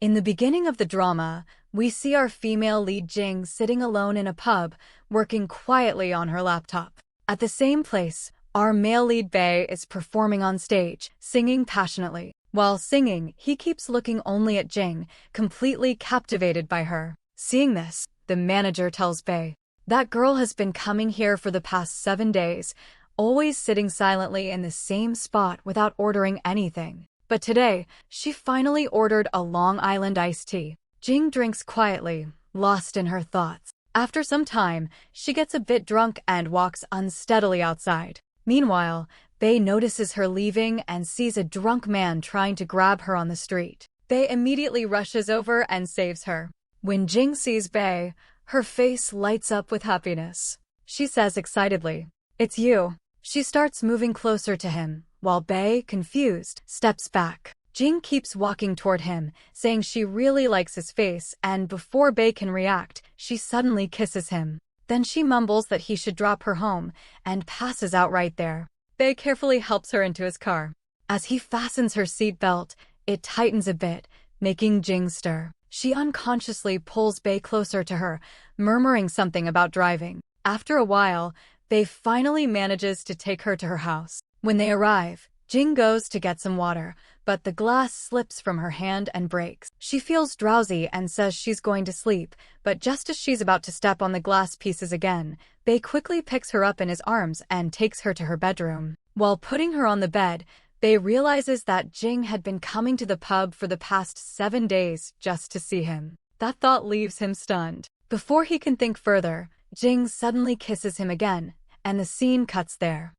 In the beginning of the drama, we see our female lead Jing sitting alone in a pub, working quietly on her laptop. At the same place, our male lead Bae is performing on stage, singing passionately. While singing, he keeps looking only at Jing, completely captivated by her. Seeing this, the manager tells Bae, "That girl has been coming here for the past 7 days, always sitting silently in the same spot without ordering anything. But today, she finally ordered a Long Island iced tea." Jing drinks quietly, lost in her thoughts. After some time, she gets a bit drunk and walks unsteadily outside. Meanwhile, Bae notices her leaving and sees a drunk man trying to grab her on the street. Bae immediately rushes over and saves her. When Jing sees Bae, her face lights up with happiness. She says excitedly, "It's you." She starts moving closer to him, while Bae, confused, steps back. Jing keeps walking toward him, saying she really likes his face, and before Bae can react, she suddenly kisses him. Then she mumbles that he should drop her home, and passes out right there. Bae carefully helps her into his car. As he fastens her seatbelt, it tightens a bit, making Jing stir. She unconsciously pulls Bae closer to her, murmuring something about driving. After a while, Bae finally manages to take her to her house. When they arrive, Jing goes to get some water, but the glass slips from her hand and breaks. She feels drowsy and says she's going to sleep, but just as she's about to step on the glass pieces again, Bae quickly picks her up in his arms and takes her to her bedroom. While putting her on the bed, Bae realizes that Jing had been coming to the pub for the past 7 days just to see him. That thought leaves him stunned. Before he can think further, Jing suddenly kisses him again, and the scene cuts there.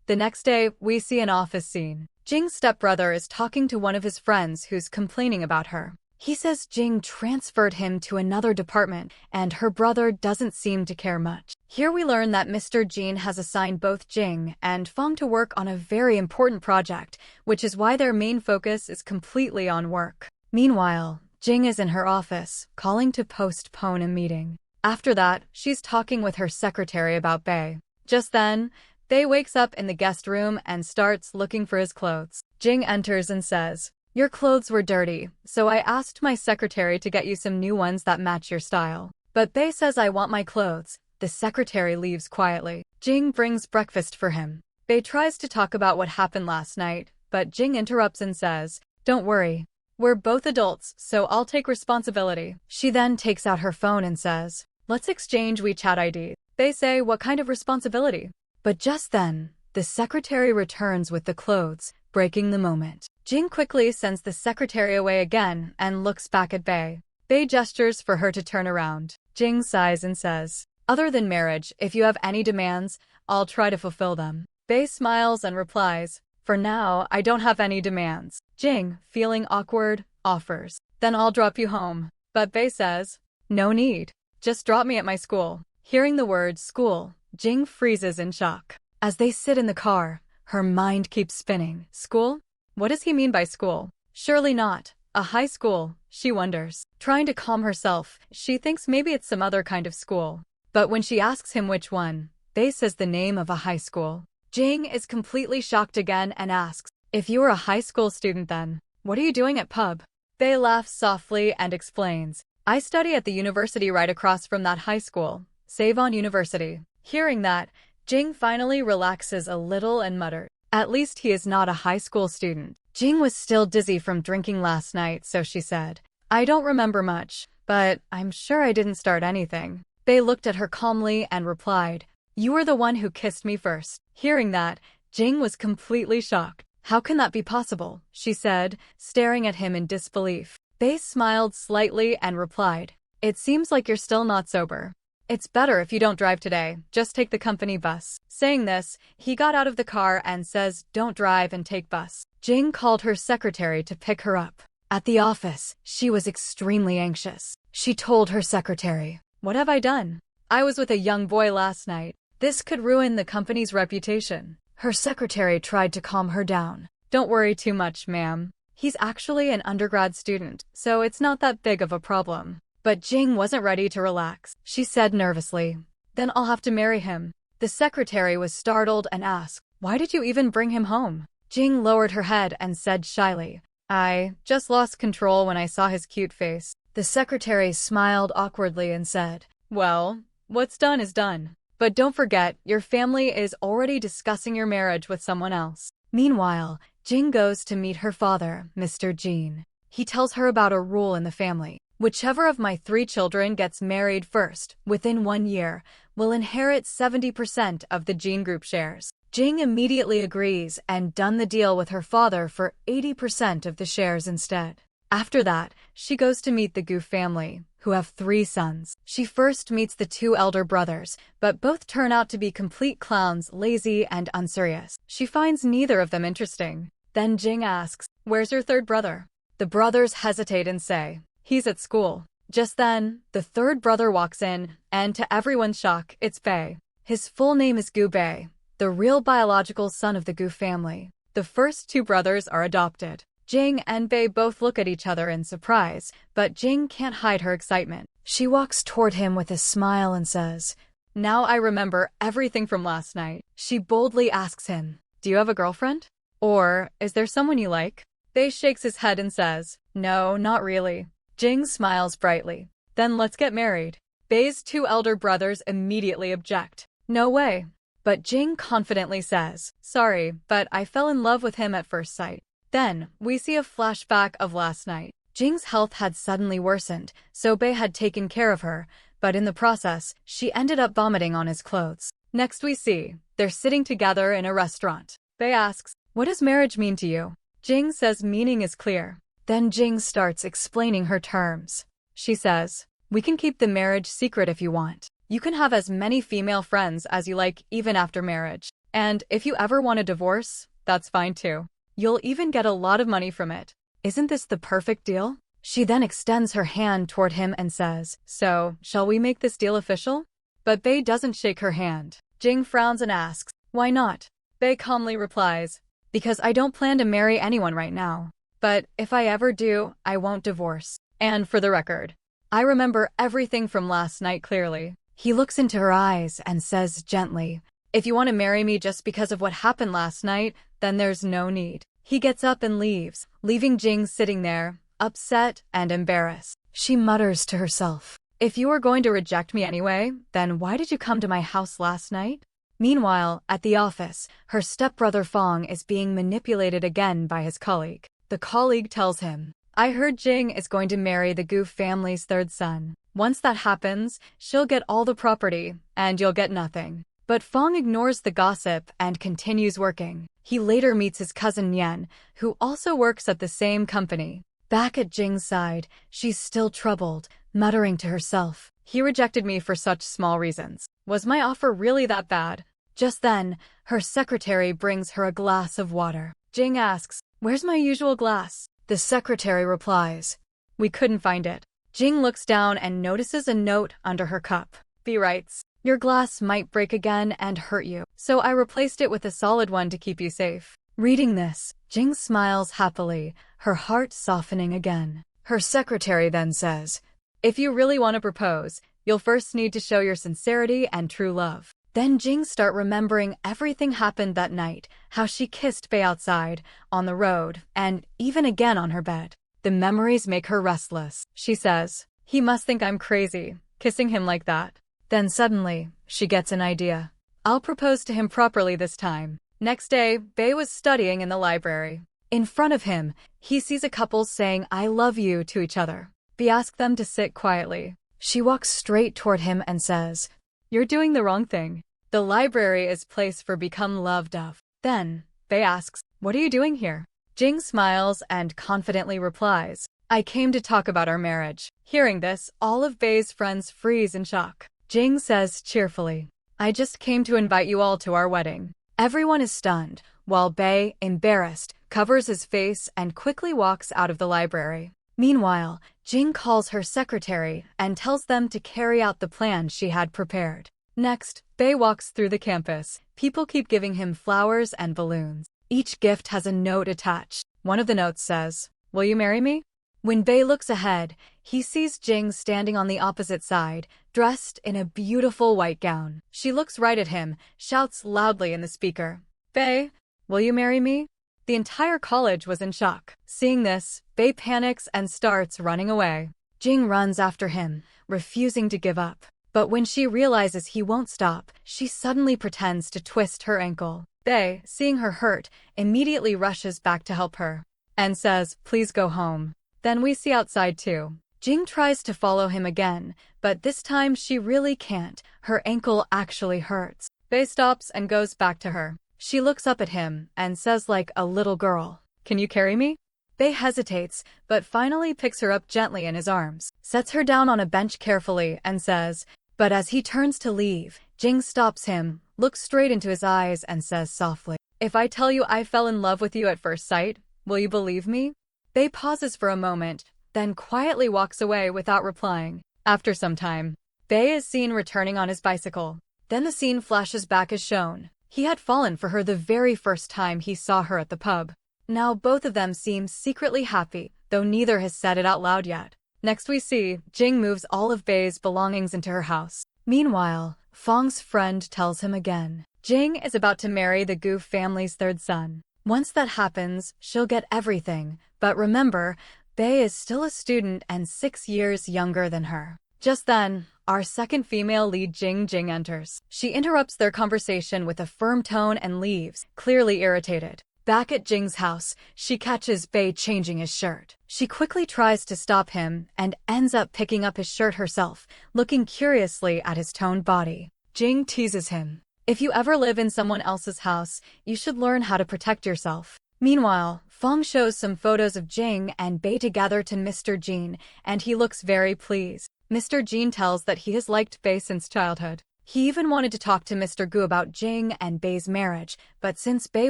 The next day, we see an office scene. Jing's stepbrother is talking to one of his friends who's complaining about her. He says Jing transferred him to another department, and her brother doesn't seem to care much. Here we learn that Mr. Jin has assigned both Jing and Fong to work on a very important project, which is why their main focus is completely on work. Meanwhile, Jing is in her office, calling to postpone a meeting. After that, she's talking with her secretary about Bae. Just then, Bae wakes up in the guest room and starts looking for his clothes. Jing enters and says, "Your clothes were dirty, so I asked my secretary to get you some new ones that match your style." But Bae says, "I want my clothes." The secretary leaves quietly. Jing brings breakfast for him. Bae tries to talk about what happened last night, but Jing interrupts and says, "Don't worry. We're both adults, so I'll take responsibility." She then takes out her phone and says, "Let's exchange WeChat IDs." They say, "What kind of responsibility?" But just then, the secretary returns with the clothes, breaking the moment. Jing quickly sends the secretary away again and looks back at Bae. Bae gestures for her to turn around. Jing sighs and says, "Other than marriage, if you have any demands, I'll try to fulfill them." Bae smiles and replies, "For now, I don't have any demands." Jing, feeling awkward, offers, "Then I'll drop you home." But Bae says, "No need. Just drop me at my school." Hearing the word school, Jing freezes in shock. As they sit in the car, her mind keeps spinning. School? What does he mean by school? Surely not a high school, she wonders. Trying to calm herself, she thinks maybe it's some other kind of school. But when she asks him which one, Bae says the name of a high school. Jing is completely shocked again and asks, "If you were a high school student then, what are you doing at pub?" Bae laughs softly and explains, "I study at the university right across from that high school, Savon University." Hearing that, Jing finally relaxes a little and mutters, "At least he is not a high school student." Jing was still dizzy from drinking last night, so she said, "I don't remember much, but I'm sure I didn't start anything." Bae looked at her calmly and replied, "You were the one who kissed me first." Hearing that, Jing was completely shocked. "How can that be possible?" she said, staring at him in disbelief. Bae smiled slightly and replied, "It seems like you're still not sober. It's better if you don't drive today, just take the company bus." Saying this, he got out of the car and says, "Don't drive and take bus." Jing called her secretary to pick her up. At the office, she was extremely anxious. She told her secretary, "What have I done? I was with a young boy last night. This could ruin the company's reputation." Her secretary tried to calm her down. "Don't worry too much, ma'am. He's actually an undergrad student, so it's not that big of a problem." But Jing wasn't ready to relax. She said nervously, "Then I'll have to marry him." The secretary was startled and asked, "Why did you even bring him home?" Jing lowered her head and said shyly, I just lost control when I saw his cute face. The secretary smiled awkwardly and said, well, what's done is done. But don't forget, your family is already discussing your marriage with someone else. Meanwhile, Jing goes to meet her father, Mr. Jean. He tells her about a rule in the family. Whichever of my 3 children gets married first, within 1 year, will inherit 70% of the Jean Group shares. Jing immediately agrees and done the deal with her father for 80% of the shares instead. After that, she goes to meet the Gu family, who have 3 sons. She first meets the 2 elder brothers, but both turn out to be complete clowns, lazy and unserious. She finds neither of them interesting. Then Jing asks, where's your 3rd brother? The brothers hesitate and say, he's at school. Just then, the 3rd brother walks in, and to everyone's shock, it's Bei. His full name is Gu Bei, the real biological son of the Gu family. The first 2 brothers are adopted. Jing and Bei both look at each other in surprise, but Jing can't hide her excitement. She walks toward him with a smile and says, now I remember everything from last night. She boldly asks him, do you have a girlfriend? Or, is there someone you like? Bei shakes his head and says, no, not really. Jing smiles brightly. Then let's get married. Bei's 2 elder brothers immediately object. No way. But Jing confidently says, sorry, but I fell in love with him at first sight. Then, we see a flashback of last night. Jing's health had suddenly worsened, so Bei had taken care of her, but in the process, she ended up vomiting on his clothes. Next we see, they're sitting together in a restaurant. Bei asks, what does marriage mean to you? Jing says meaning is clear. Then Jing starts explaining her terms. She says, we can keep the marriage secret if you want. You can have as many female friends as you like even after marriage. And if you ever want a divorce, that's fine too. You'll even get a lot of money from it. Isn't this the perfect deal? She then extends her hand toward him and says, so, shall we make this deal official? But Bei doesn't shake her hand. Jing frowns and asks, why not? Bei calmly replies, because I don't plan to marry anyone right now. But if I ever do, I won't divorce. And for the record, I remember everything from last night clearly. He looks into her eyes and says gently, if you want to marry me just because of what happened last night, then there's no need. He gets up and leaves, leaving Jing sitting there, upset and embarrassed. She mutters to herself, if you were going to reject me anyway, then why did you come to my house last night? Meanwhile, at the office, her stepbrother Fong is being manipulated again by his colleague. The colleague tells him, I heard Jing is going to marry the Gu family's 3rd son. Once that happens, she'll get all the property, and you'll get nothing. But Fong ignores the gossip and continues working. He later meets his cousin Nian, who also works at the same company. Back at Jing's side, she's still troubled, muttering to herself, he rejected me for such small reasons. Was my offer really that bad? Just then, her secretary brings her a glass of water. Jing asks, where's my usual glass? The secretary replies, we couldn't find it. Jing looks down and notices a note under her cup. Be writes, your glass might break again and hurt you, so I replaced it with a solid one to keep you safe. Reading this, Jing smiles happily, her heart softening again. Her secretary then says, if you really want to propose, you'll first need to show your sincerity and true love. Then Jing starts remembering everything happened that night, how she kissed Bei outside, on the road, and even again on her bed. The memories make her restless. She says, he must think I'm crazy, kissing him like that. Then suddenly, she gets an idea. I'll propose to him properly this time. Next day, Bei was studying in the library. In front of him, he sees a couple saying I love you to each other. Bei asks them to sit quietly. She walks straight toward him and says, you're doing the wrong thing. The library is place for become loved of. Then, Bei asks, what are you doing here? Jing smiles and confidently replies, I came to talk about our marriage. Hearing this, all of Bei's friends freeze in shock. Jing says cheerfully, I just came to invite you all to our wedding. Everyone is stunned, while Bei, embarrassed, covers his face and quickly walks out of the library. Meanwhile, Jing calls her secretary and tells them to carry out the plan she had prepared. Next, Bei walks through the campus. People keep giving him flowers and balloons. Each gift has a note attached. One of the notes says, will you marry me? When Bei looks ahead, he sees Jing standing on the opposite side, dressed in a beautiful white gown. She looks right at him, shouts loudly in the speaker, Bei, will you marry me? The entire college was in shock. Seeing this, Bae panics and starts running away. Jing runs after him, refusing to give up. But when she realizes he won't stop, she suddenly pretends to twist her ankle. Bae, seeing her hurt, immediately rushes back to help her and says, "Please go home." Then we see outside too. Jing tries to follow him again, but this time she really can't. Her ankle actually hurts. Bae stops and goes back to her. She looks up at him and says like a little girl, "Can you carry me?" Bae hesitates, but finally picks her up gently in his arms, sets her down on a bench carefully, and says, but as he turns to leave, Jing stops him, looks straight into his eyes, and says softly, "If I tell you I fell in love with you at first sight, will you believe me?" Bae pauses for a moment, then quietly walks away without replying. After some time, Bae is seen returning on his bicycle. Then the scene flashes back as shown. He had fallen for her the very first time he saw her at the pub. Now both of them seem secretly happy, though neither has said it out loud yet. Next we see, Jing moves all of Bae's belongings into her house. Meanwhile, Fong's friend tells him again, Jing is about to marry the Gu family's third son. Once that happens, she'll get everything, but remember, Bae is still a student and 6 years younger than her. Just then, our second female lead Jing enters. She interrupts their conversation with a firm tone and leaves, clearly irritated. Back at Jing's house, she catches Bae changing his shirt. She quickly tries to stop him and ends up picking up his shirt herself, looking curiously at his toned body. Jing teases him. If you ever live in someone else's house, you should learn how to protect yourself. Meanwhile, Fong shows some photos of Jing and Bae together to Mr. Jean, and he looks very pleased. Mr. Jean tells that he has liked Bae since childhood. He even wanted to talk to Mr. Gu about Jing and Bae's marriage, but since Bae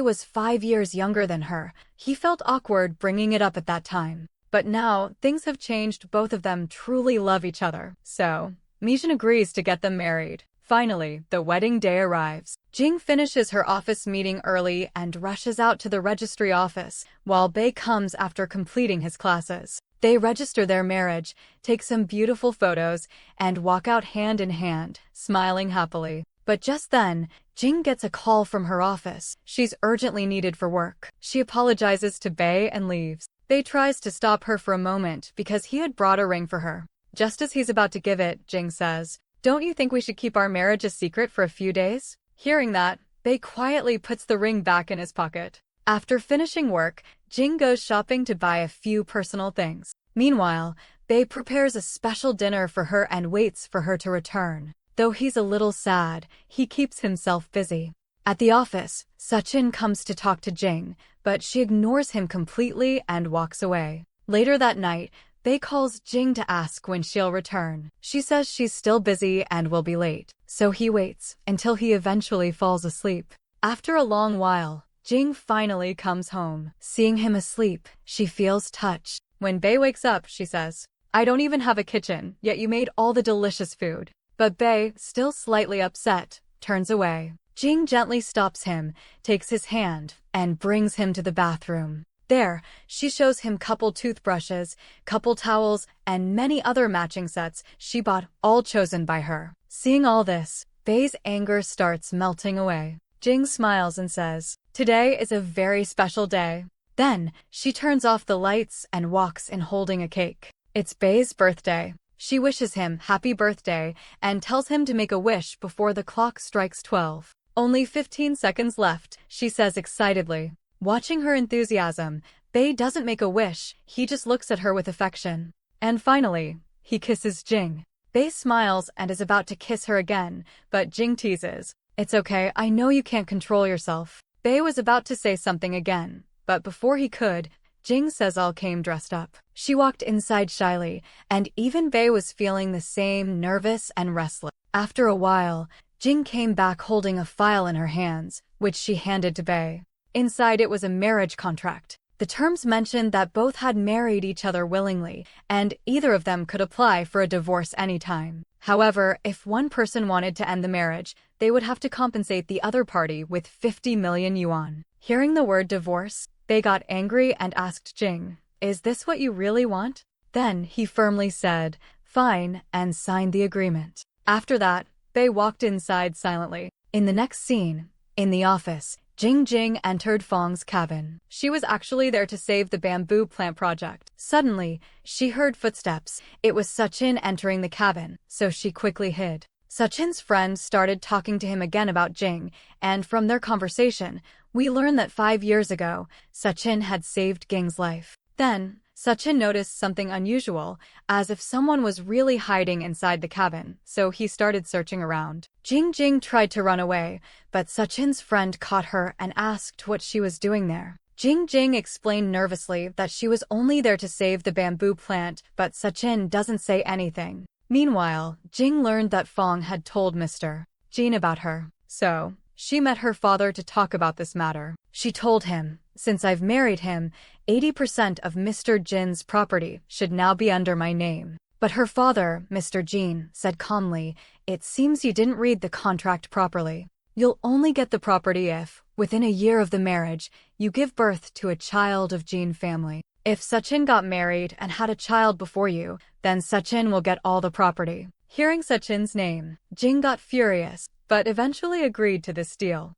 was 5 years younger than her, he felt awkward bringing it up at that time. But now, things have changed. Both of them truly love each other. So, Mijin agrees to get them married. Finally, the wedding day arrives. Jing finishes her office meeting early and rushes out to the registry office, while Bae comes after completing his classes. They register their marriage, take some beautiful photos, and walk out hand in hand, smiling happily. But just then, Jing gets a call from her office. She's urgently needed for work. She apologizes to Bae and leaves. Bae tries to stop her for a moment because he had brought a ring for her. Just as he's about to give it, Jing says, "Don't you think we should keep our marriage a secret for a few days?" Hearing that, Bae quietly puts the ring back in his pocket. After finishing work, Jing goes shopping to buy a few personal things. Meanwhile, Bae prepares a special dinner for her and waits for her to return. Though he's a little sad, he keeps himself busy. At the office, Sachin comes to talk to Jing, but she ignores him completely and walks away. Later that night, Bae calls Jing to ask when she'll return. She says she's still busy and will be late, so he waits until he eventually falls asleep. After a long while, Jing finally comes home. Seeing him asleep, she feels touched. When Bae wakes up, she says, "I don't even have a kitchen, yet you made all the delicious food." But Bae, still slightly upset, turns away. Jing gently stops him, takes his hand, and brings him to the bathroom. There, she shows him couple toothbrushes, couple towels, and many other matching sets she bought, all chosen by her. Seeing all this, Bae's anger starts melting away. Jing smiles and says, "Today is a very special day." Then, she turns off the lights and walks in holding a cake. It's Bae's birthday. She wishes him happy birthday and tells him to make a wish before the clock strikes 12. "Only 15 seconds left," she says excitedly. Watching her enthusiasm, Bae doesn't make a wish, he just looks at her with affection. And finally, he kisses Jing. Bae smiles and is about to kiss her again, but Jing teases, "It's okay, I know you can't control yourself." Bae was about to say something again, but before he could, Jing says all came dressed up. She walked inside shyly, and even Bae was feeling the same, nervous and restless. After a while, Jing came back holding a file in her hands, which she handed to Bae. Inside it was a marriage contract. The terms mentioned that both had married each other willingly, and either of them could apply for a divorce anytime. However, if one person wanted to end the marriage, they would have to compensate the other party with 50 million yuan. Hearing the word divorce, Bae got angry and asked Jing, "Is this what you really want?" Then he firmly said, "Fine," and signed the agreement. After that, Bae walked inside silently. In the next scene, in the office, Jing Jing entered Fong's cabin. She was actually there to save the bamboo plant project. Suddenly, she heard footsteps. It was Sechin entering the cabin, so she quickly hid. Sechin's friend started talking to him again about Jing, and from their conversation, we learn that 5 years ago, Sechin had saved Jing's life. Then, Sechin noticed something unusual, as if someone was really hiding inside the cabin, so he started searching around. Jing Jing tried to run away, but Sechin's friend caught her and asked what she was doing there. Jing Jing explained nervously that she was only there to save the bamboo plant, but Sechin doesn't say anything. Meanwhile, Jing learned that Fong had told Mr. Jin about her, so she met her father to talk about this matter. She told him, "Since I've married him, 80% of Mr. Jin's property should now be under my name." But her father, Mr. Jin, said calmly, "It seems you didn't read the contract properly. You'll only get the property if, within a year of the marriage, you give birth to a child of Jin family. If Sechin got married and had a child before you, then Sechin will get all the property." Hearing Sechin's name, Jing got furious, but eventually agreed to this deal.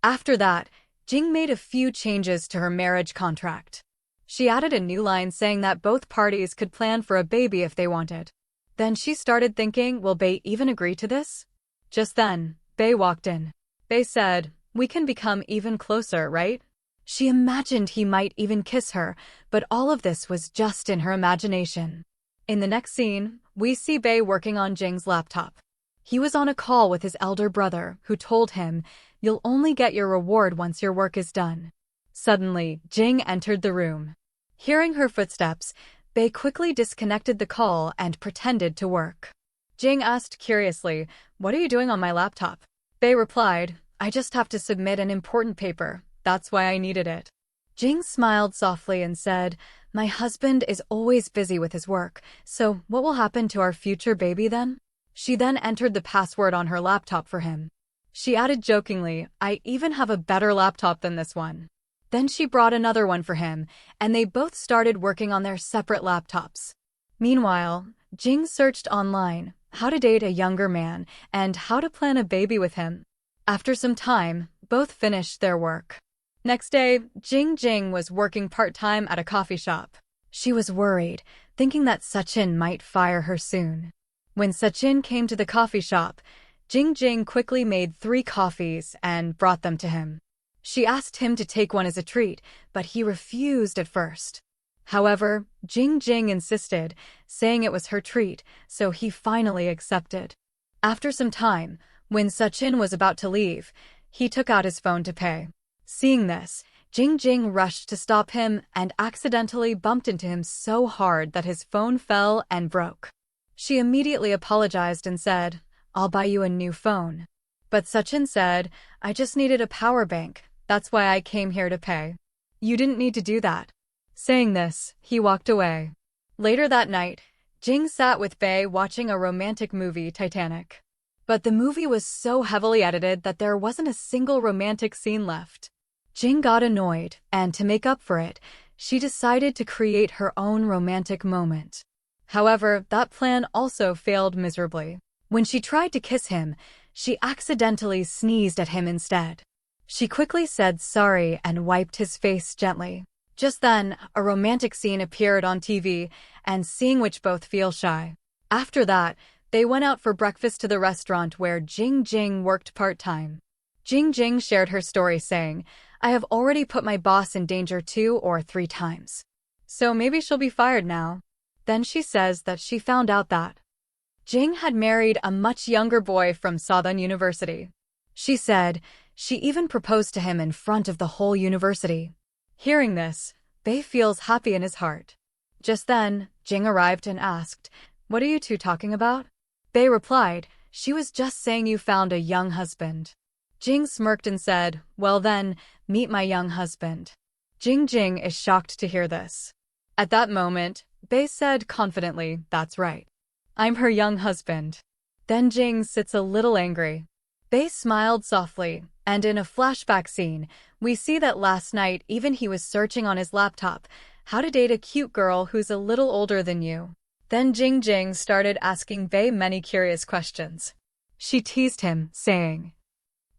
After that, Jing made a few changes to her marriage contract. She added a new line saying that both parties could plan for a baby if they wanted. Then she started thinking, will Bei even agree to this? Just then, Bei walked in. Bei said, "We can become even closer, right?" She imagined he might even kiss her, but all of this was just in her imagination. In the next scene, we see Bei working on Jing's laptop. He was on a call with his elder brother, who told him, "You'll only get your reward once your work is done." Suddenly, Jing entered the room. Hearing her footsteps, Bei quickly disconnected the call and pretended to work. Jing asked curiously, "What are you doing on my laptop?" Bei replied, "I just have to submit an important paper. That's why I needed it." Jing smiled softly and said, "My husband is always busy with his work, so what will happen to our future baby then?" She then entered the password on her laptop for him. She added jokingly, "I even have a better laptop than this one." Then she brought another one for him, and they both started working on their separate laptops. Meanwhile, Jing searched online, how to date a younger man, and how to plan a baby with him. After some time, both finished their work. Next day, Jing was working part-time at a coffee shop. She was worried, thinking that Sechin might fire her soon. When Sechin came to the coffee shop, Jing quickly made 3 coffees and brought them to him. She asked him to take one as a treat, but he refused at first. However, Jing insisted, saying it was her treat, so he finally accepted. After some time, when Sechin was about to leave, he took out his phone to pay. Seeing this, Jing rushed to stop him and accidentally bumped into him so hard that his phone fell and broke. She immediately apologized and said, "I'll buy you a new phone." But Sechin said, "I just needed a power bank. That's why I came here to pay. You didn't need to do that." Saying this, he walked away. Later that night, Jing sat with Bei watching a romantic movie, Titanic. But the movie was so heavily edited that there wasn't a single romantic scene left. Jing got annoyed, and to make up for it, she decided to create her own romantic moment. However, that plan also failed miserably. When she tried to kiss him, she accidentally sneezed at him instead. She quickly said sorry and wiped his face gently. Just then, a romantic scene appeared on TV, and seeing which both feel shy. After that, they went out for breakfast to the restaurant where Jing worked part-time. Jing shared her story saying, "I have already put my boss in danger 2 or 3 times. So maybe she'll be fired now." Then she says that she found out that Jing had married a much younger boy from Southern University. She said she even proposed to him in front of the whole university. Hearing this, Bei feels happy in his heart. Just then, Jing arrived and asked, "What are you two talking about?" Bei replied, "She was just saying you found a young husband." Jing smirked and said, "Well then, meet my young husband." Jing is shocked to hear this. At that moment, Bei said confidently, "That's right. I'm her young husband." Then Jing sits a little angry. Bei smiled softly, and in a flashback scene, we see that last night even he was searching on his laptop, how to date a cute girl who's a little older than you. Then Jing started asking Bei many curious questions. She teased him, saying,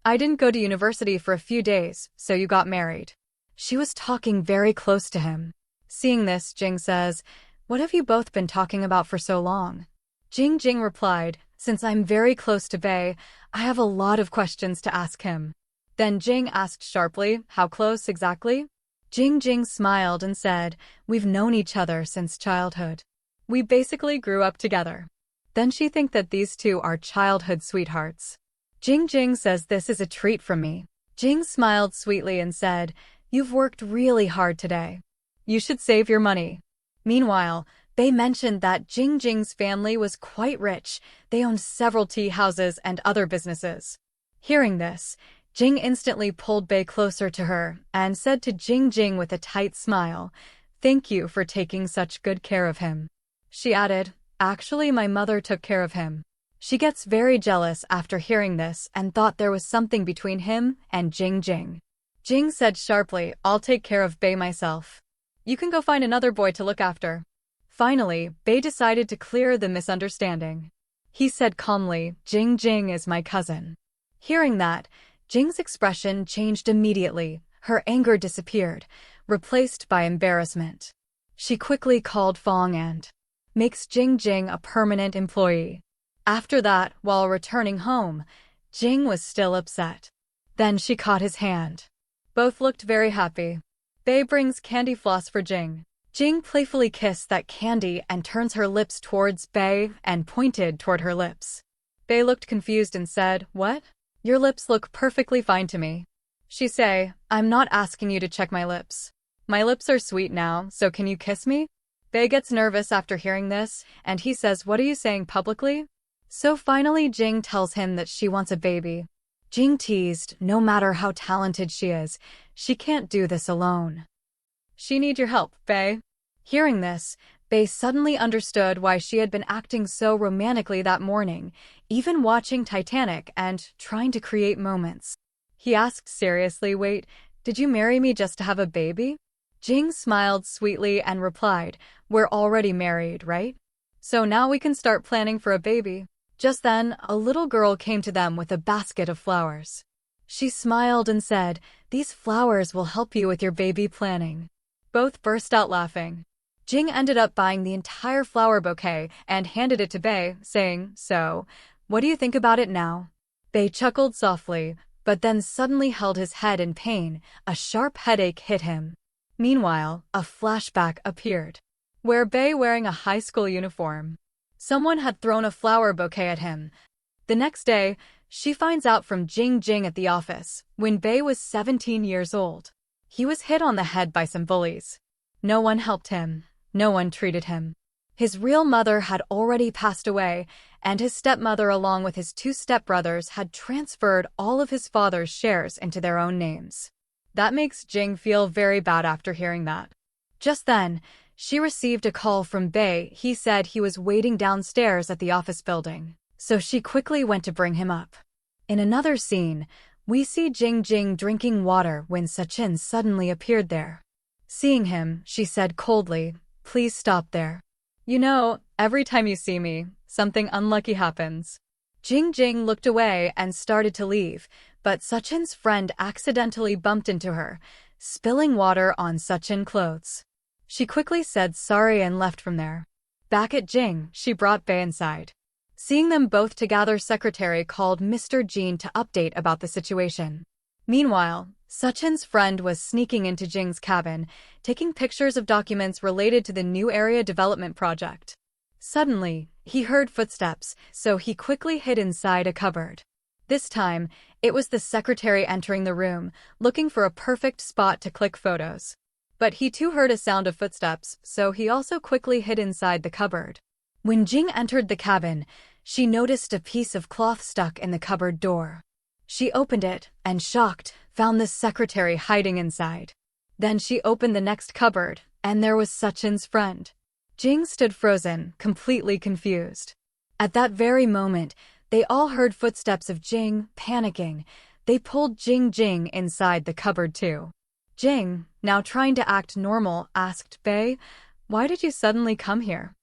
I didn't go to university for a few days, so you got married. She was talking very close to him. Seeing this, Jing says, "What have you both been talking about for so long?" Jing replied, "Since I'm very close to Bei, I have a lot of questions to ask him." Then Jing asked sharply, "How close exactly?" Jing smiled and said, "We've known each other since childhood. We basically grew up together." Then she thinks that these two are childhood sweethearts. Jing says, "This is a treat from me." Jing smiled sweetly and said, "You've worked really hard today. You should save your money." Meanwhile, Bei mentioned that Jing's family was quite rich. They owned several tea houses and other businesses. Hearing this, Jing instantly pulled Bei closer to her and said to Jing with a tight smile, "Thank you for taking such good care of him." She added, "Actually, my mother took care of him." She gets very jealous after hearing this and thought there was something between him and Jing. Jing said sharply, "I'll take care of Bei myself. You can go find another boy to look after." Finally, Bei decided to clear the misunderstanding. He said calmly, Jing is my cousin." Hearing that, Jing's expression changed immediately. Her anger disappeared, replaced by embarrassment. She quickly called Fong and makes Jing a permanent employee. After that, while returning home, Jing was still upset. Then she caught his hand. Both looked very happy. Bei brings candy floss for Jing. Jing playfully kissed that candy and turns her lips towards Bei and pointed toward her lips. Bei looked confused and said, "What? Your lips look perfectly fine to me." She say, "I'm not asking you to check my lips. My lips are sweet now, so can you kiss me?" Bei gets nervous after hearing this, and he says, "What are you saying publicly?" So finally Jing tells him that she wants a baby. Jing teased, no matter how talented she is, she can't do this alone. "She need your help, Bei." Hearing this, Bei suddenly understood why she had been acting so romantically that morning, even watching Titanic and trying to create moments. He asked seriously, "Wait, did you marry me just to have a baby?" Jing smiled sweetly and replied, "We're already married, right? So now we can start planning for a baby." Just then, a little girl came to them with a basket of flowers. She smiled and said, "These flowers will help you with your baby planning." Both burst out laughing. Jing ended up buying the entire flower bouquet and handed it to Bei, saying, "So, what do you think about it now?" Bei chuckled softly, but then suddenly held his head in pain. A sharp headache hit him. Meanwhile, a flashback appeared, where Bei wearing a high school uniform. Someone had thrown a flower bouquet at him. The next day, she finds out from Jing at the office, when Bei was 17 years old. He was hit on the head by some bullies. No one helped him. No one treated him. His real mother had already passed away, and his stepmother along with his two stepbrothers had transferred all of his father's shares into their own names. That makes Jing feel very bad after hearing that. Just then, she received a call from Bei. He said he was waiting downstairs at the office building, so she quickly went to bring him up. In another scene, we see Jing drinking water when Sachin suddenly appeared there. Seeing him, she said coldly, "Please stop there. You know, every time you see me, something unlucky happens." Jing looked away and started to leave, but Sachin's friend accidentally bumped into her, spilling water on Sachin's clothes. She quickly said sorry and left from there. Back at Jing, she brought Bei inside. Seeing them both together, secretary called Mr. Jean to update about the situation. Meanwhile, Sachin's friend was sneaking into Jing's cabin, taking pictures of documents related to the new area development project. Suddenly, he heard footsteps, so he quickly hid inside a cupboard. This time, it was the secretary entering the room, looking for a perfect spot to click photos. But he too heard a sound of footsteps, so he also quickly hid inside the cupboard. When Jing entered the cabin, she noticed a piece of cloth stuck in the cupboard door. She opened it, and shocked, found the secretary hiding inside. Then she opened the next cupboard, and there was Sachin's friend. Jing stood frozen, completely confused. At that very moment, they all heard footsteps of Jing, panicking. They pulled Jing inside the cupboard too. Jing, now trying to act normal, asked Bei, "Why did you suddenly come here?"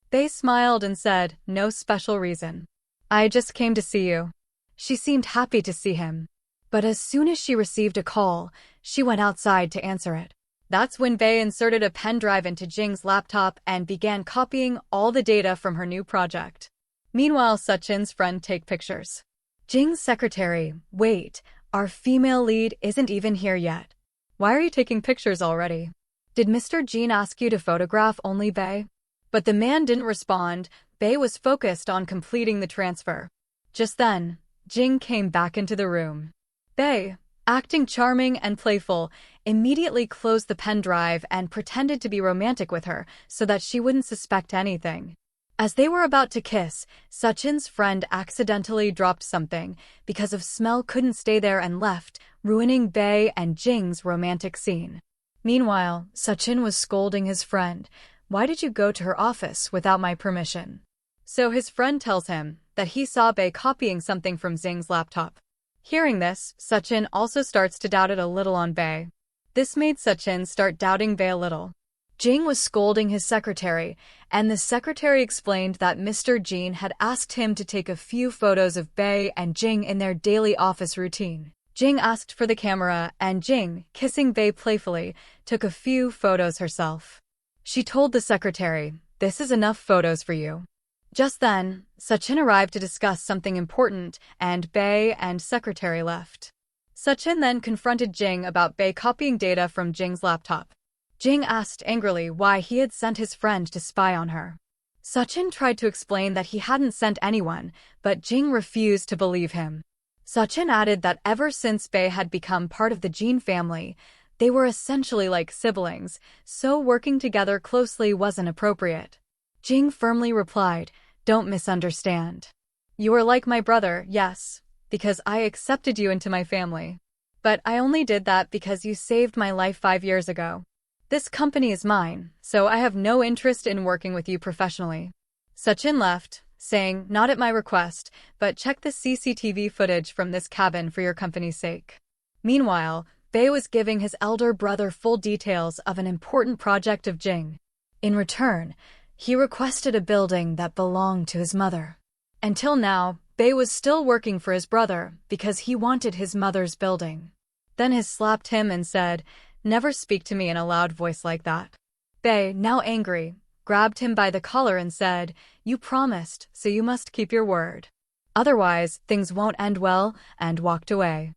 Bei smiled and said, "No special reason. I just came to see you." She seemed happy to see him. But as soon as she received a call, she went outside to answer it. That's when Bae inserted a pen drive into Jing's laptop and began copying all the data from her new project. Meanwhile, Sachin's friend take pictures. Jing's secretary, wait, our female lead isn't even here yet. Why are you taking pictures already? Did Mr. Jin ask you to photograph only Bae? But the man didn't respond. Bae was focused on completing the transfer. Just then, Jing came back into the room. Bae, acting charming and playful, immediately closed the pen drive and pretended to be romantic with her so that she wouldn't suspect anything. As they were about to kiss, Sachin's friend accidentally dropped something because of smell couldn't stay there and left, ruining Bae and Jing's romantic scene. Meanwhile, Sachin was scolding his friend. Why did you go to her office without my permission? So his friend tells him that he saw Bae copying something from Jing's laptop. Hearing this, Sachin also starts to doubt it a little on Bae. This made Sachin start doubting Bae a little. Jing was scolding his secretary, and the secretary explained that Mr. Jin had asked him to take a few photos of Bae and Jing in their daily office routine. Jing asked for the camera, and Jing, kissing Bae playfully, took a few photos herself. She told the secretary, "This is enough photos for you." Just then, Sachin arrived to discuss something important, and Bae and secretary left. Sachin then confronted Jing about Bae copying data from Jing's laptop. Jing asked angrily why he had sent his friend to spy on her. Sachin tried to explain that he hadn't sent anyone, but Jing refused to believe him. Sachin added that ever since Bae had become part of the Jin family, they were essentially like siblings, so working together closely wasn't appropriate. Jing firmly replied, "Don't misunderstand. You are like my brother, yes, because I accepted you into my family. But I only did that because you saved my life 5 years ago. This company is mine, so I have no interest in working with you professionally." Sachin left, saying, "Not at my request, but check the CCTV footage from this cabin for your company's sake." Meanwhile, Bae was giving his elder brother full details of an important project of Jing. In return, he requested a building that belonged to his mother. Until now, Bae was still working for his brother because he wanted his mother's building. Then he slapped him and said, "Never speak to me in a loud voice like that." Bae, now angry, grabbed him by the collar and said, "You promised, so you must keep your word. Otherwise, things won't end well," and walked away.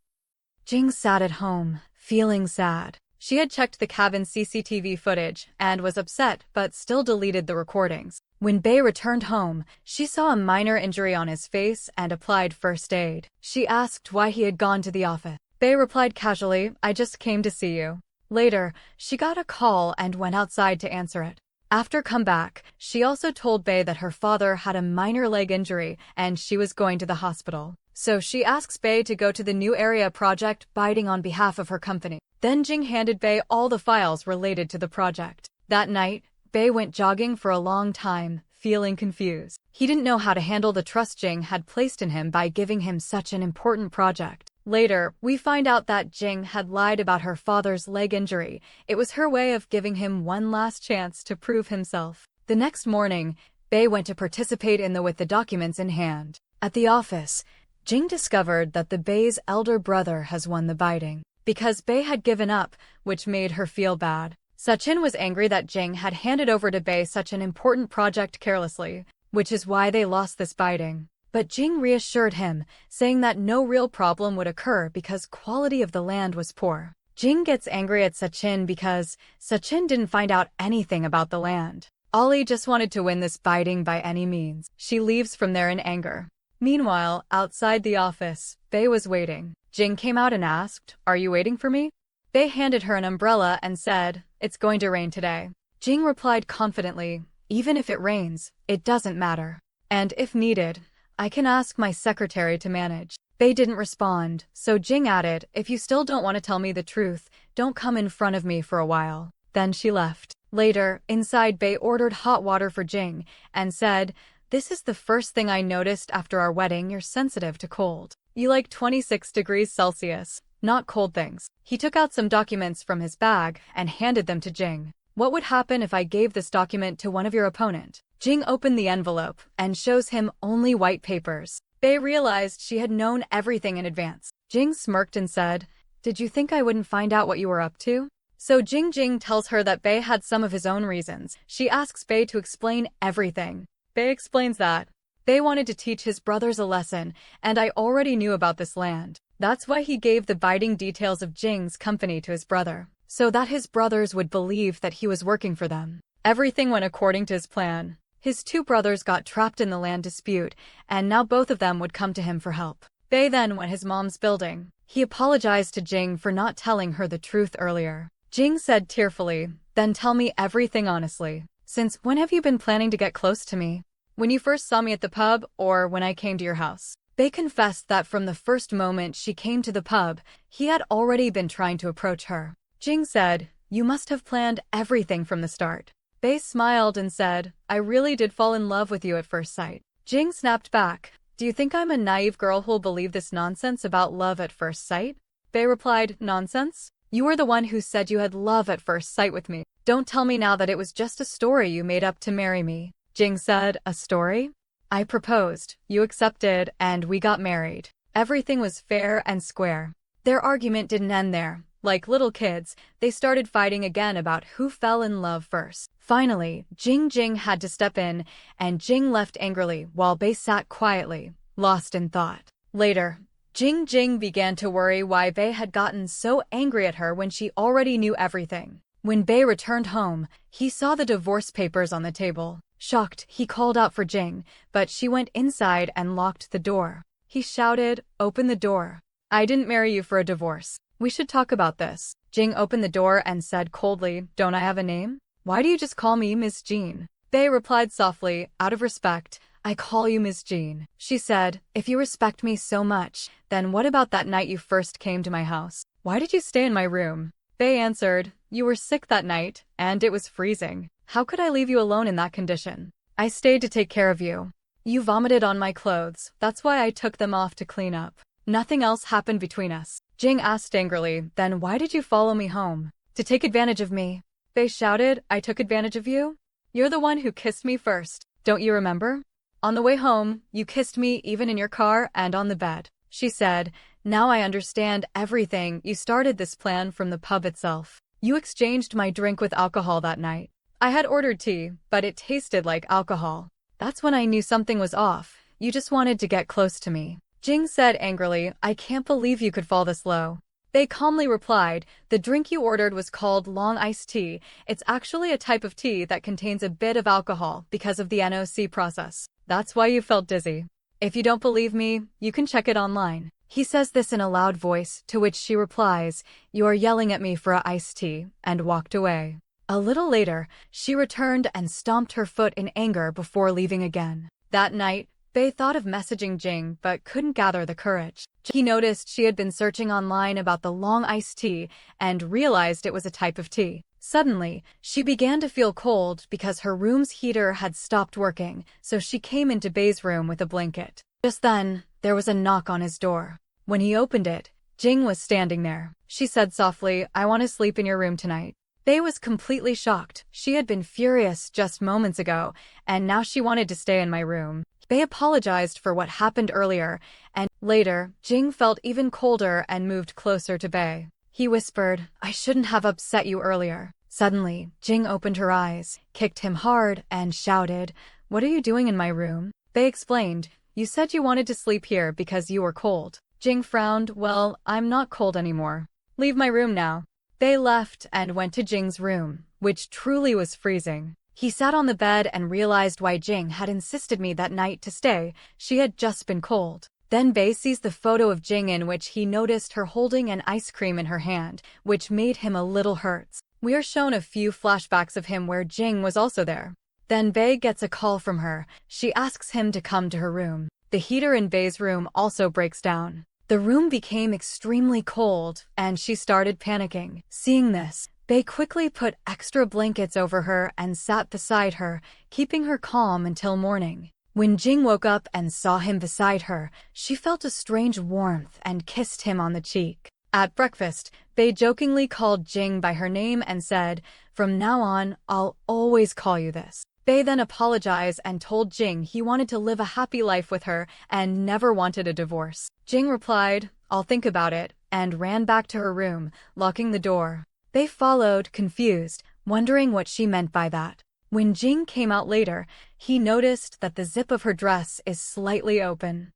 Jing sat at home, feeling sad. She had checked the cabin's CCTV footage and was upset but still deleted the recordings. When Bae returned home, she saw a minor injury on his face and applied first aid. She asked why he had gone to the office. Bae replied casually, "I just came to see you." Later, she got a call and went outside to answer it. After come back, she also told Bae that her father had a minor leg injury and she was going to the hospital. So she asks Bae to go to the new area project biting on behalf of her company. Then Jing handed Bae all the files related to the project. That night, Bae went jogging for a long time, feeling confused. He didn't know how to handle the trust Jing had placed in him by giving him such an important project. Later, we find out that Jing had lied about her father's leg injury. It was her way of giving him one last chance to prove himself. The next morning, Bae went to participate in with the documents in hand. At the office, Jing discovered that the Bae's elder brother has won the bidding. Because Bae had given up, which made her feel bad. Sachin was angry that Jing had handed over to Bae such an important project carelessly, which is why they lost this bidding. But Jing reassured him, saying that no real problem would occur because quality of the land was poor. Jing gets angry at Sachin because Sachin didn't find out anything about the land. Ollie just wanted to win this bidding by any means. She leaves from there in anger. Meanwhile, outside the office, Bae was waiting. Jing came out and asked, "Are you waiting for me?" Bae handed her an umbrella and said, "It's going to rain today." Jing replied confidently, "Even if it rains, it doesn't matter. And if needed, I can ask my secretary to manage." Bae didn't respond, so Jing added, "If you still don't want to tell me the truth, don't come in front of me for a while." Then she left. Later, inside, Bae ordered hot water for Jing and said, "This is the first thing I noticed after our wedding. You're sensitive to cold. You like 26 degrees Celsius, not cold things." He took out some documents from his bag and handed them to Jing. "What would happen if I gave this document to one of your opponent?" Jing opened the envelope and shows him only white papers. Bae realized she had known everything in advance. Jing smirked and said, "Did you think I wouldn't find out what you were up to?" So Jing tells her that Bei had some of his own reasons. She asks Bei to explain everything. Bei explains that Bei wanted to teach his brothers a lesson, and I already knew about this land. That's why he gave the biting details of Jing's company to his brother, so that his brothers would believe that he was working for them. Everything went according to his plan. His two brothers got trapped in the land dispute, and now both of them would come to him for help. Bei then went his mom's building. He apologized to Jing for not telling her the truth earlier. Jing said tearfully, "Then tell me everything honestly. Since when have you been planning to get close to me? When you first saw me at the pub, or when I came to your house?" Bei confessed that from the first moment she came to the pub, he had already been trying to approach her. Jing said, "You must have planned everything from the start." Bei smiled and said, "I really did fall in love with you at first sight." Jing snapped back, "Do you think I'm a naive girl who'll believe this nonsense about love at first sight?" Bei replied, "Nonsense? You were the one who said you had love at first sight with me. Don't tell me now that it was just a story you made up to marry me." Jing said, "A story? I proposed, you accepted, and we got married. Everything was fair and square." Their argument didn't end there. Like little kids, they started fighting again about who fell in love first. Finally, Jing had to step in, and Jing left angrily while Bei sat quietly, lost in thought. Later, Jing began to worry why Bei had gotten so angry at her when she already knew everything. When Bei returned home, he saw the divorce papers on the table. Shocked, he called out for Jing, but she went inside and locked the door. He shouted, "Open the door. I didn't marry you for a divorce. We should talk about this." Jing opened the door and said coldly, "Don't I have a name? Why do you just call me Miss Jean?" Bei replied softly, "Out of respect, I call you Miss Jean." She said, "If you respect me so much, then what about that night you first came to my house? Why did you stay in my room?" Bei answered, "You were sick that night, and it was freezing. How could I leave you alone in that condition? I stayed to take care of you. You vomited on my clothes, that's why I took them off to clean up. Nothing else happened between us." Jing asked angrily, "Then why did you follow me home? To take advantage of me?" Bei shouted, "I took advantage of you? You're the one who kissed me first. Don't you remember? On the way home, you kissed me even in your car and on the bed." She said, "Now I understand everything. You started this plan from the pub itself. You exchanged my drink with alcohol that night. I had ordered tea, but it tasted like alcohol. That's when I knew something was off. You just wanted to get close to me." Jing said angrily, "I can't believe you could fall this low." Bei calmly replied, "The drink you ordered was called long iced tea. It's actually a type of tea that contains a bit of alcohol because of the NOC process. That's why you felt dizzy. If you don't believe me, you can check it online." He says this in a loud voice, to which she replies, "You are yelling at me for a iced tea," and walked away. A little later, she returned and stomped her foot in anger before leaving again. That night, Bei thought of messaging Jing but couldn't gather the courage. He noticed she had been searching online about the long iced tea and realized it was a type of tea. Suddenly, she began to feel cold because her room's heater had stopped working, so she came into Bei's room with a blanket. Just then, there was a knock on his door. When he opened it, Jing was standing there. She said softly, "I want to sleep in your room tonight." Bei was completely shocked. She had been furious just moments ago, and now she wanted to stay in my room. Bei apologized for what happened earlier, and later, Jing felt even colder and moved closer to Bei. He whispered, "I shouldn't have upset you earlier." Suddenly, Jing opened her eyes, kicked him hard, and shouted, "What are you doing in my room?" Bei explained, "You said you wanted to sleep here because you were cold." Jing frowned, "Well, I'm not cold anymore. Leave my room now." Bei left and went to Jing's room, which truly was freezing. He sat on the bed and realized why Jing had insisted me that night to stay. She had just been cold. Then Bei sees the photo of Jing in which he noticed her holding an ice cream in her hand, which made him a little hurt. We are shown a few flashbacks of him where Jing was also there. Then Bei gets a call from her. She asks him to come to her room. The heater in Bei's room also breaks down. The room became extremely cold, and she started panicking. Seeing this, Bei quickly put extra blankets over her and sat beside her, keeping her calm until morning. When Jing woke up and saw him beside her, she felt a strange warmth and kissed him on the cheek. At breakfast, Bei jokingly called Jing by her name and said, "From now on, I'll always call you this." Bei then apologized and told Jing he wanted to live a happy life with her and never wanted a divorce. Jing replied, "I'll think about it," and ran back to her room, locking the door. They followed, confused, wondering what she meant by that. When Jing came out later, he noticed that the zip of her dress is slightly open.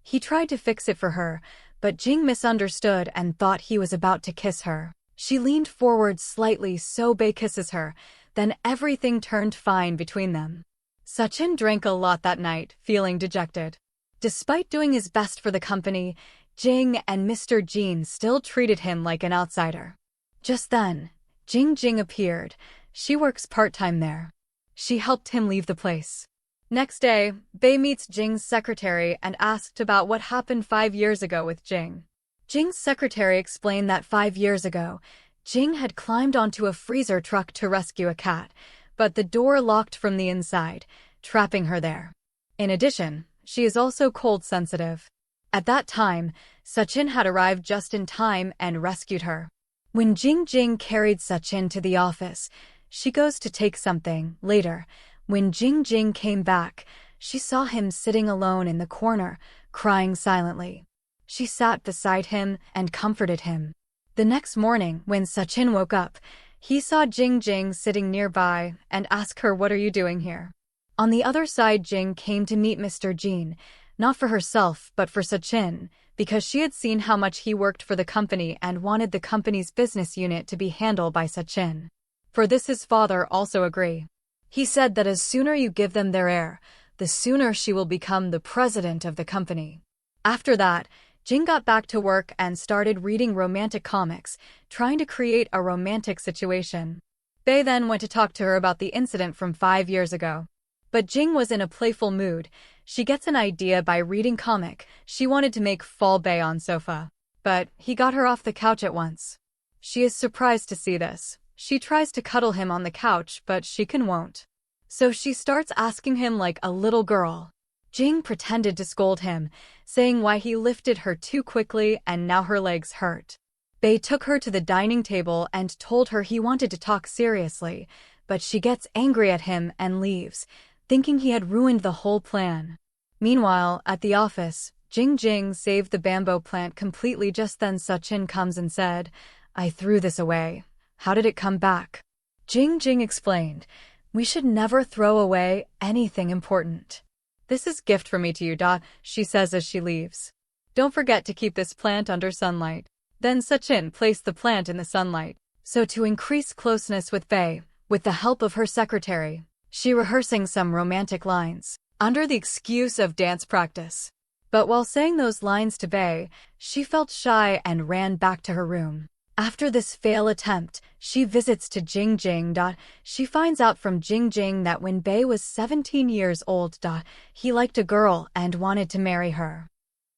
He tried to fix it for her, but Jing misunderstood and thought he was about to kiss her. She leaned forward slightly so Bae kisses her, then everything turned fine between them. Sachin drank a lot that night, feeling dejected. Despite doing his best for the company, Jing and Mr. Jean still treated him like an outsider. Just then, Jing appeared. She works part-time there. She helped him leave the place. Next day, Bae meets Jing's secretary and asked about what happened 5 years ago with Jing. Jing's secretary explained that 5 years ago, Jing had climbed onto a freezer truck to rescue a cat, but the door locked from the inside, trapping her there. In addition, she is also cold-sensitive. At that time, Sachin had arrived just in time and rescued her. When Jing carried Sachin to the office, she goes to take something. Later, when Jing came back, she saw him sitting alone in the corner, crying silently. She sat beside him and comforted him. The next morning, when Sachin woke up, he saw Jing sitting nearby and asked her, "What are you doing here?" On the other side, Jing came to meet Mr. Jean, not for herself but for Sachin, because she had seen how much he worked for the company and wanted the company's business unit to be handled by Sachin. For this his father also agreed. He said that as sooner you give them their heir, the sooner she will become the president of the company. After that, Jing got back to work and started reading romantic comics, trying to create a romantic situation. Bae then went to talk to her about the incident from 5 years ago. But Jing was in a playful mood. She gets an idea by reading comic. She wanted to make fall Bae on sofa. But he got her off the couch at once. She is surprised to see this. She tries to cuddle him on the couch, but she won't. So she starts asking him like a little girl. Jing pretended to scold him, saying why he lifted her too quickly and now her legs hurt. Bae took her to the dining table and told her he wanted to talk seriously, but she gets angry at him and leaves, thinking he had ruined the whole plan. Meanwhile, at the office, Jing saved the bamboo plant completely. Just then Sachin comes and said, "I threw this away. How did it come back?" Jing explained, "We should never throw away anything important. This is gift from me to you, she says as she leaves. "Don't forget to keep this plant under sunlight." Then Sachin placed the plant in the sunlight. So to increase closeness with Bae, with the help of her secretary, she rehearsing some romantic lines, under the excuse of dance practice. But while saying those lines to Bae, she felt shy and ran back to her room. After this fail attempt, she visits to Jing. She finds out from Jing that when Bae was 17 years old, he liked a girl and wanted to marry her.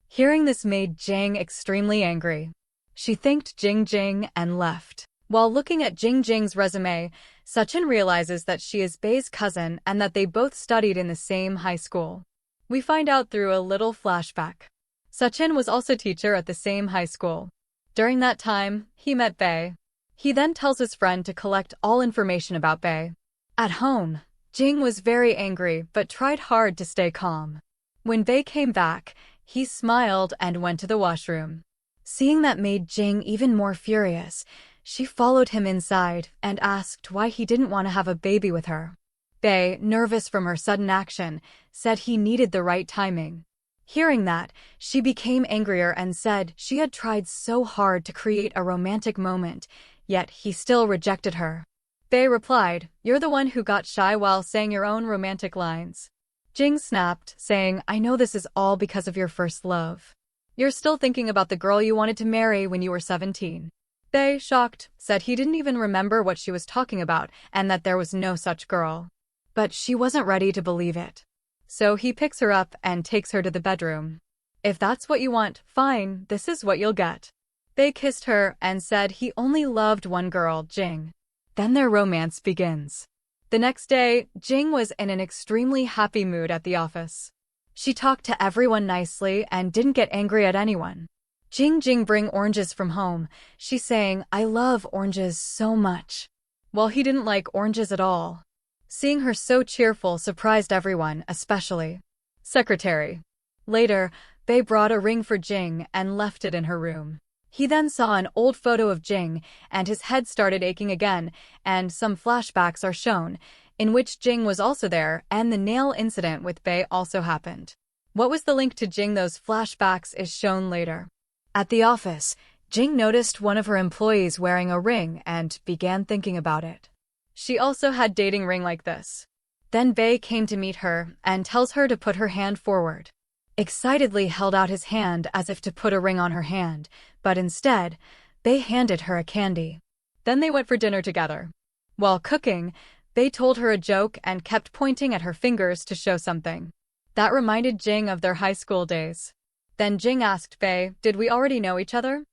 Hearing this made Jing extremely angry. She thanked Jing and left. While looking at Jing's resume, Sachin realizes that she is Bae's cousin and that they both studied in the same high school. We find out through a little flashback. Sachin was also teacher at the same high school. During that time, he met Bae. He then tells his friend to collect all information about Bae. At home, Jing was very angry but tried hard to stay calm. When Bae came back, he smiled and went to the washroom. Seeing that made Jing even more furious. She followed him inside and asked why he didn't want to have a baby with her. Bae, nervous from her sudden action, said he needed the right timing. Hearing that, she became angrier and said she had tried so hard to create a romantic moment, yet he still rejected her. Bae replied, "You're the one who got shy while saying your own romantic lines." Jing snapped, saying, "I know this is all because of your first love. You're still thinking about the girl you wanted to marry when you were 17. Bae, shocked, said he didn't even remember what she was talking about and that there was no such girl. But she wasn't ready to believe it. So he picks her up and takes her to the bedroom. "If that's what you want, fine, this is what you'll get." Bae kissed her and said he only loved one girl, Jing. Then their romance begins. The next day, Jing was in an extremely happy mood at the office. She talked to everyone nicely and didn't get angry at anyone. Jing bring oranges from home. She saying, "I love oranges so much," while he didn't like oranges at all. Seeing her so cheerful surprised everyone, especially secretary. Later, Bae brought a ring for Jing and left it in her room. He then saw an old photo of Jing, and his head started aching again, and some flashbacks are shown, in which Jing was also there, and the nail incident with Bae also happened. What was the link to Jing? Those flashbacks is shown later. At the office, Jing noticed one of her employees wearing a ring and began thinking about it. She also had dating ring like this. Then Bae came to meet her and tells her to put her hand forward. Excitedly held out his hand as if to put a ring on her hand, but instead, Bae handed her a candy. Then they went for dinner together. While cooking, Bae told her a joke and kept pointing at her fingers to show something. That reminded Jing of their high school days. Then Jing asked Bae, "Did we already know each other?"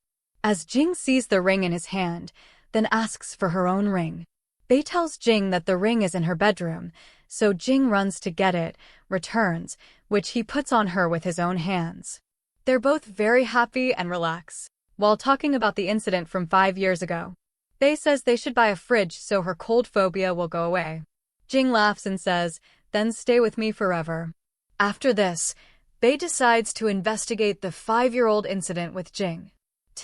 As Jing sees the ring in his hand, then asks for her own ring. Bae tells Jing that the ring is in her bedroom, so Jing runs to get it, returns, which he puts on her with his own hands. They're both very happy and relax. While talking about the incident from 5 years ago, Bae says they should buy a fridge so her cold phobia will go away. Jing laughs and says, "Then stay with me forever." After this, Bae decides to investigate the 5-year-old incident with Jing.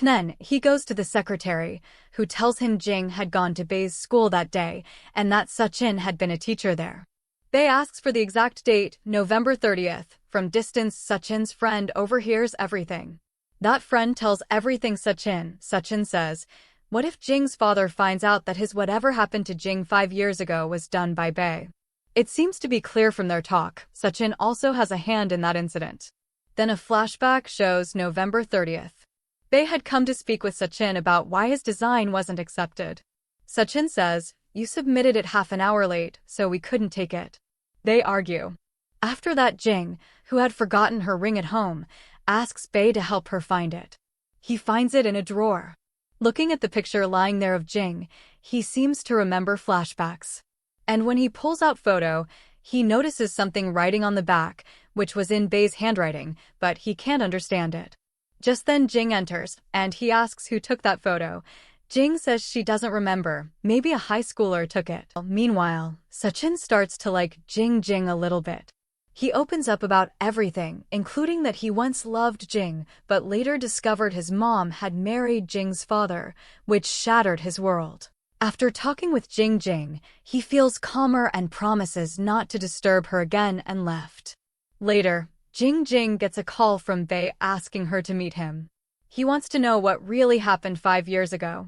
Then he goes to the secretary, who tells him Jing had gone to Bae's school that day and that Suchin had been a teacher there. Bae asks for the exact date, November 30th. From distance, Suchin's friend overhears everything. That friend tells everything Suchin. Suchin says, "What if Jing's father finds out that his whatever happened to Jing 5 years ago was done by Bae?" It seems to be clear from their talk, Suchin also has a hand in that incident. Then a flashback shows November 30th. Bae had come to speak with Suchin about why his design wasn't accepted. Suchin says, "You submitted it half an hour late, so we couldn't take it." They argue. After that, Jing, who had forgotten her ring at home, asks Bae to help her find it. He finds it in a drawer. Looking at the picture lying there of Jing, he seems to remember flashbacks. And when he pulls out photo, he notices something writing on the back, which was in Bae's handwriting, but he can't understand it. Just then Jing enters, and he asks who took that photo. Jing says she doesn't remember, maybe a high schooler took it. Meanwhile, Suchin starts to like Jing a little bit. He opens up about everything, including that he once loved Jing, but later discovered his mom had married Jing's father, which shattered his world. After talking with Jing, he feels calmer and promises not to disturb her again and left. Later, Jing gets a call from Bae asking her to meet him. He wants to know what really happened 5 years ago.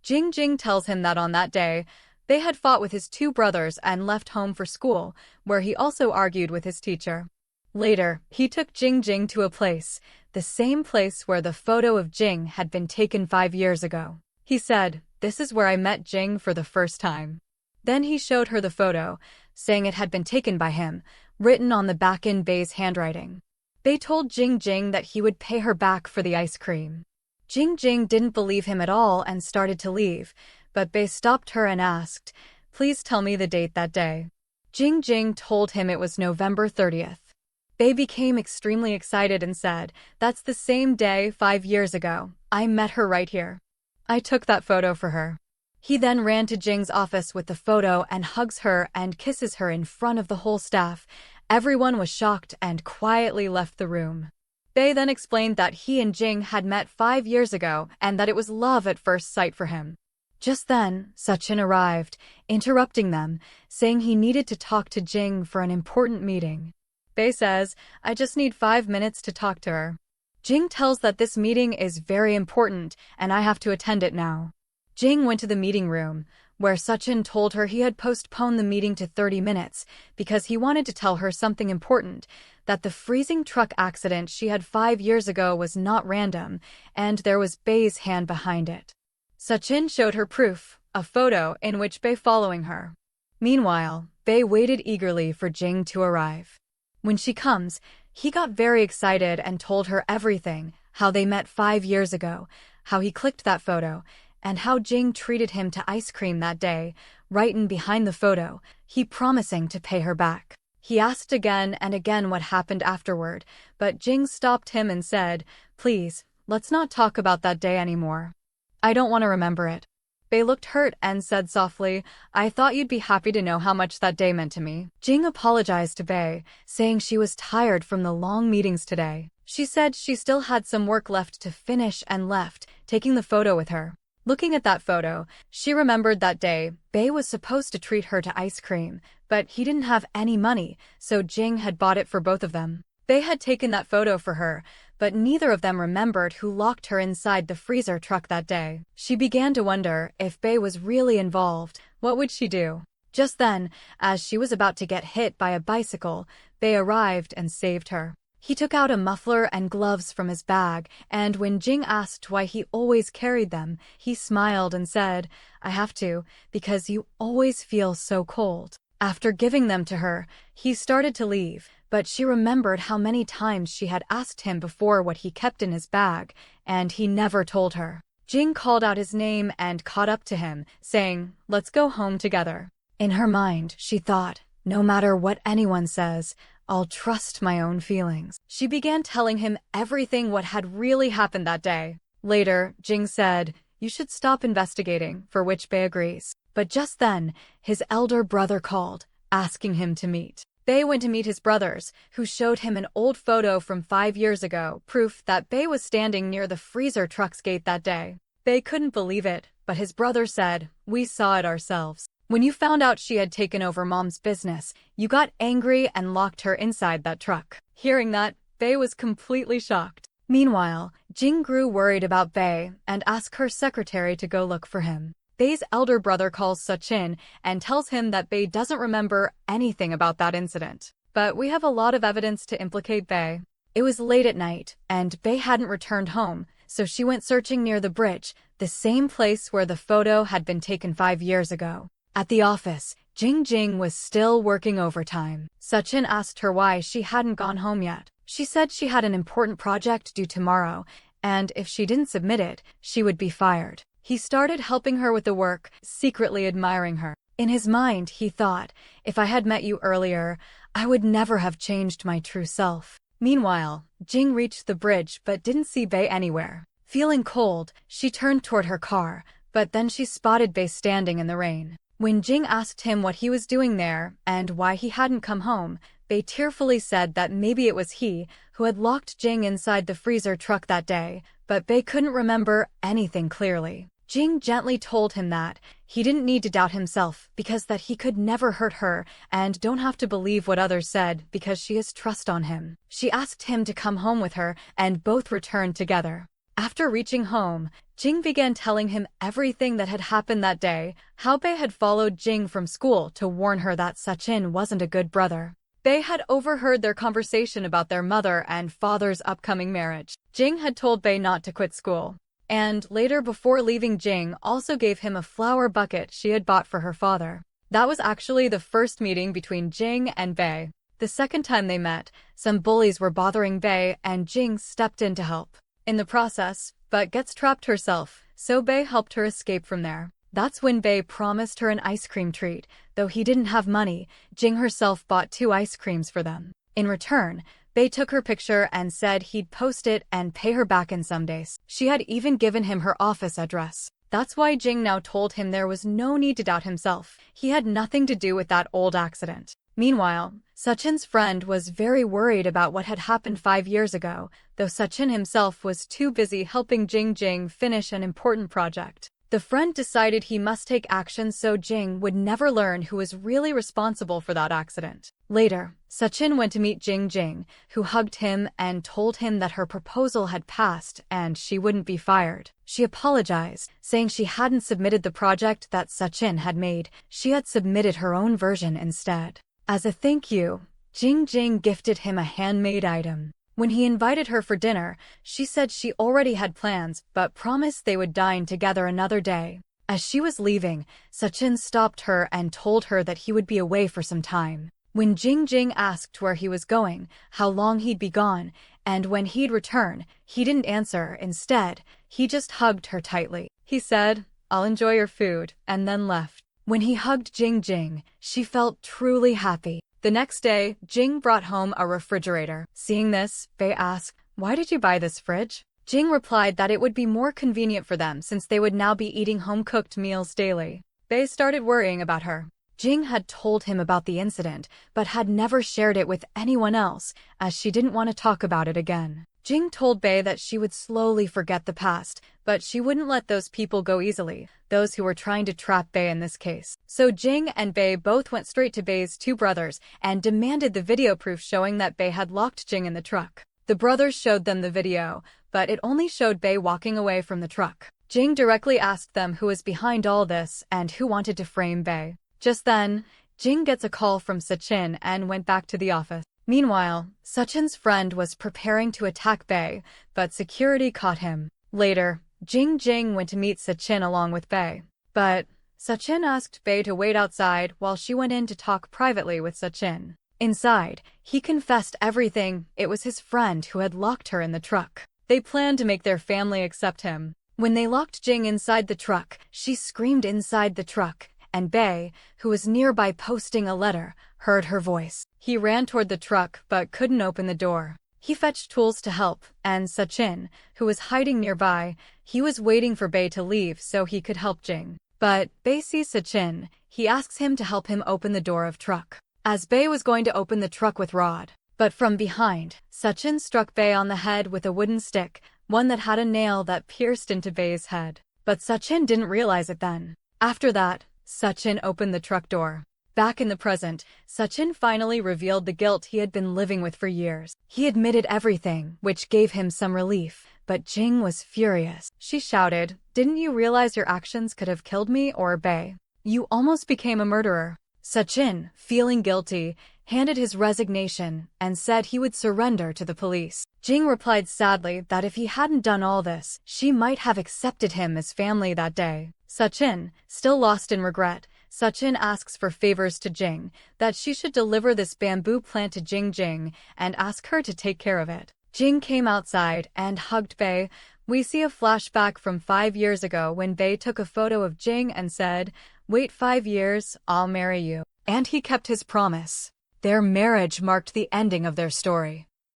Jing tells him that on that day, Bae had fought with his 2 brothers and left home for school, where he also argued with his teacher. Later, he took Jing to a place, the same place where the photo of Jing had been taken 5 years ago. He said, "This is where I met Jing for the first time." Then he showed her the photo, saying it had been taken by him, written on the back in Bae's handwriting. Bae told Jing that he would pay her back for the ice cream. Jing didn't believe him at all and started to leave, but Bae stopped her and asked, "Please tell me the date that day." Jing told him it was November 30th. Bae became extremely excited and said, "That's the same day 5 years ago. I met her right here. I took that photo for her." He then ran to Jing's office with the photo and hugs her and kisses her in front of the whole staff. Everyone was shocked and quietly left the room. Bae then explained that he and Jing had met 5 years ago and that it was love at first sight for him. Just then, Suchin arrived, interrupting them, saying he needed to talk to Jing for an important meeting. Bae says, "I just need 5 minutes to talk to her." Jing tells that this meeting is very important and I have to attend it now. Jing went to the meeting room, where Suchin told her he had postponed the meeting to 30 minutes because he wanted to tell her something important, that the freezing truck accident she had 5 years ago was not random, and there was Bae's hand behind it. Suchin showed her proof, a photo in which Bae following her. Meanwhile, Bae waited eagerly for Jing to arrive. When she comes, he got very excited and told her everything, how they met 5 years ago, how he clicked that photo, and how Jing treated him to ice cream that day, right in behind the photo, he promising to pay her back. He asked again and again what happened afterward, but Jing stopped him and said, "Please, let's not talk about that day anymore. I don't want to remember it." Bae looked hurt and said softly, "I thought you'd be happy to know how much that day meant to me." Jing apologized to Bae, saying she was tired from the long meetings today. She said she still had some work left to finish and left, taking the photo with her. Looking at that photo, she remembered that day Bae was supposed to treat her to ice cream, but he didn't have any money, so Jing had bought it for both of them. Bae had taken that photo for her, but neither of them remembered who locked her inside the freezer truck that day. She began to wonder if Bae was really involved. What would she do? Just then, as she was about to get hit by a bicycle, Bae arrived and saved her. He took out a muffler and gloves from his bag, and when Jing asked why he always carried them, he smiled and said, "I have to, because you always feel so cold." After giving them to her, he started to leave, but she remembered how many times she had asked him before what he kept in his bag, and he never told her. Jing called out his name and caught up to him, saying, "Let's go home together." In her mind, she thought, no matter what anyone says, I'll trust my own feelings. She began telling him everything what had really happened that day. Later, Jing said, "You should stop investigating," for which Bae agrees. But just then, his elder brother called, asking him to meet. Bae went to meet his brothers, who showed him an old photo from 5 years ago, proof that Bae was standing near the freezer truck's gate that day. Bae couldn't believe it, but his brother said, "We saw it ourselves. When you found out she had taken over Mom's business, you got angry and locked her inside that truck." Hearing that, Bae was completely shocked. Meanwhile, Jing grew worried about Bae and asked her secretary to go look for him. Bae's elder brother calls Sachin and tells him that Bae doesn't remember anything about that incident. But we have a lot of evidence to implicate Bae. It was late at night, and Bae hadn't returned home, so she went searching near the bridge, the same place where the photo had been taken 5 years ago. At the office, Jing was still working overtime. Sachin asked her why she hadn't gone home yet. She said she had an important project due tomorrow, and if she didn't submit it, she would be fired. He started helping her with the work, secretly admiring her. In his mind, he thought, if I had met you earlier, I would never have changed my true self. Meanwhile, Jing reached the bridge but didn't see Bae anywhere. Feeling cold, she turned toward her car, but then she spotted Bae standing in the rain. When Jing asked him what he was doing there and why he hadn't come home, Bae tearfully said that maybe it was he who had locked Jing inside the freezer truck that day, but Bae couldn't remember anything clearly. Jing gently told him that he didn't need to doubt himself because that he could never hurt her and don't have to believe what others said because she has trust on him. She asked him to come home with her and both returned together. After reaching home, Jing began telling him everything that had happened that day, how Bae had followed Jing from school to warn her that Sachin wasn't a good brother. Bae had overheard their conversation about their mother and father's upcoming marriage. Jing had told Bae not to quit school. And later, before leaving, Jing also gave him a flower bucket she had bought for her father. That was actually the first meeting between Jing and Bae. The second time they met, some bullies were bothering Bae and Jing stepped in to help. In the process, but gets trapped herself, so Bae helped her escape from there. That's when Bae promised her an ice cream treat. Though he didn't have money, Jing herself bought 2 ice creams for them. In return, Bae took her picture and said he'd post it and pay her back in some days. She had even given him her office address. That's why Jing now told him there was no need to doubt himself. He had nothing to do with that old accident. Meanwhile, Sachin's friend was very worried about what had happened 5 years ago, though Sachin himself was too busy helping Jing finish an important project. The friend decided he must take action so Jing would never learn who was really responsible for that accident. Later, Sachin went to meet Jing, who hugged him and told him that her proposal had passed and she wouldn't be fired. She apologized, saying she hadn't submitted the project that Sachin had made, she had submitted her own version instead. As a thank you, Jing gifted him a handmade item. When he invited her for dinner, she said she already had plans but promised they would dine together another day. As she was leaving, Sachin stopped her and told her that he would be away for some time. When Jing asked where he was going, how long he'd be gone, and when he'd return, he didn't answer. Instead, he just hugged her tightly. He said, "I'll enjoy your food," and then left. When he hugged Jing, she felt truly happy. The next day, Jing brought home a refrigerator. Seeing this, Bae asked, "Why did you buy this fridge?" Jing replied that it would be more convenient for them since they would now be eating home-cooked meals daily. Bae started worrying about her. Jing had told him about the incident, but had never shared it with anyone else, as she didn't want to talk about it again. Jing told Bae that she would slowly forget the past, but she wouldn't let those people go easily, those who were trying to trap Bae in this case. So Jing and Bae both went straight to Bae's two brothers and demanded the video proof showing that Bae had locked Jing in the truck. The brothers showed them the video, but it only showed Bae walking away from the truck. Jing directly asked them who was behind all this and who wanted to frame Bae. Just then, Jing gets a call from Sachin and went back to the office. Meanwhile, Sachin's friend was preparing to attack Bae, but security caught him. Later, Jing went to meet Sachin along with Bae. But Sachin asked Bae to wait outside while she went in to talk privately with Sachin. Inside, he confessed everything. It was his friend who had locked her in the truck. They planned to make their family accept him. When they locked Jing inside the truck, she screamed inside the truck, and Bae, who was nearby posting a letter, heard her voice. He ran toward the truck but couldn't open the door. He fetched tools to help, and Sachin, who was hiding nearby, he was waiting for Bae to leave so he could help Jing. But Bae sees Sachin. He asks him to help him open the door of truck, as Bae was going to open the truck with rod. But from behind, Sachin struck Bae on the head with a wooden stick, one that had a nail that pierced into Bae's head. But Sachin didn't realize it then. After that, Sachin opened the truck door. Back in the present, Sachin finally revealed the guilt he had been living with for years. He admitted everything, which gave him some relief, but Jing was furious. She shouted, "Didn't you realize your actions could have killed me or Bae? You almost became a murderer." Sachin, feeling guilty, handed his resignation and said he would surrender to the police. Jing replied sadly that if he hadn't done all this, she might have accepted him as family that day. Sachin, still lost in regret, Sachin asks for favors to Jing, that she should deliver this bamboo plant to Jing and ask her to take care of it. Jing came outside and hugged Bae. We see a flashback from 5 years ago when Bae took a photo of Jing and said, "Wait 5 years, I'll marry you." And he kept his promise. Their marriage marked the ending of their story.